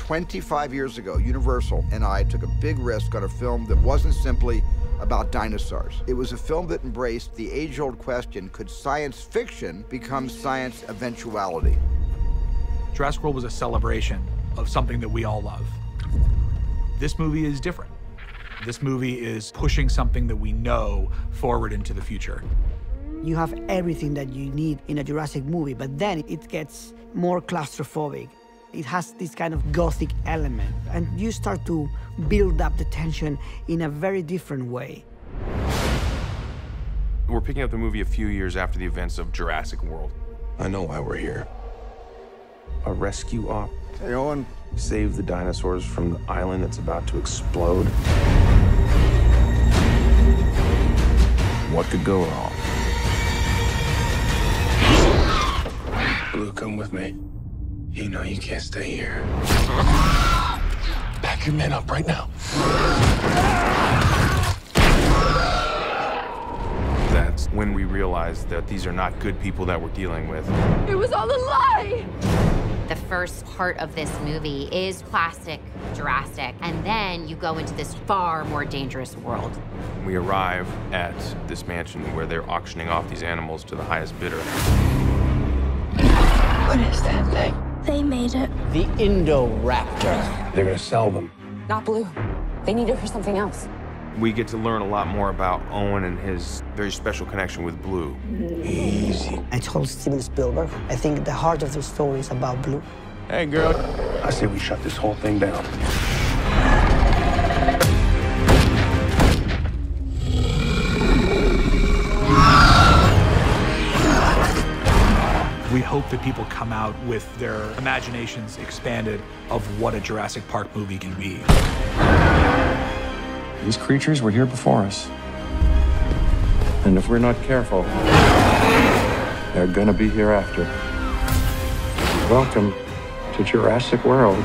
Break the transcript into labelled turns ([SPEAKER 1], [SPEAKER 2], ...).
[SPEAKER 1] 25 years ago, Universal and I took a big risk on a film that wasn't simply about dinosaurs. It was a film that embraced the age-old question, could science fiction become science eventuality?
[SPEAKER 2] Jurassic World was a celebration of something that we all love. This movie is different. This movie is pushing something that we know forward into the future.
[SPEAKER 3] You have everything that you need in a Jurassic movie, but then it gets more claustrophobic. It has this kind of gothic element, and you start to build up the tension in a very different way.
[SPEAKER 4] We're picking up the movie a few years after the events of Jurassic World.
[SPEAKER 5] I know why we're here.
[SPEAKER 4] A rescue op.
[SPEAKER 1] Hey, Owen.
[SPEAKER 4] Save the dinosaurs from the island that's about to explode. What could go wrong?
[SPEAKER 5] Blue, come with me. You know you can't stay here. Pack your men up right now.
[SPEAKER 4] That's when we realized that these are not good people that we're dealing with.
[SPEAKER 6] It was all a lie!
[SPEAKER 7] The first part of this movie is classic Jurassic, and then you go into this far more dangerous world.
[SPEAKER 4] We arrive at this mansion where they're auctioning off these animals to the highest bidder.
[SPEAKER 6] What is that thing?
[SPEAKER 8] They made it.
[SPEAKER 9] The Indoraptor.
[SPEAKER 5] They're gonna sell them.
[SPEAKER 6] Not Blue. They need it for something else.
[SPEAKER 4] We get to learn a lot more about Owen and his very special connection with Blue.
[SPEAKER 5] Easy.
[SPEAKER 3] I told Steven Spielberg, I think the heart of the story is about Blue.
[SPEAKER 5] Hey, girl. I say we shut this whole thing down.
[SPEAKER 2] We hope that people come out with their imaginations expanded of what a Jurassic Park movie can be.
[SPEAKER 5] These creatures were here before us. And if we're not careful, they're gonna be here after. Welcome to Jurassic World.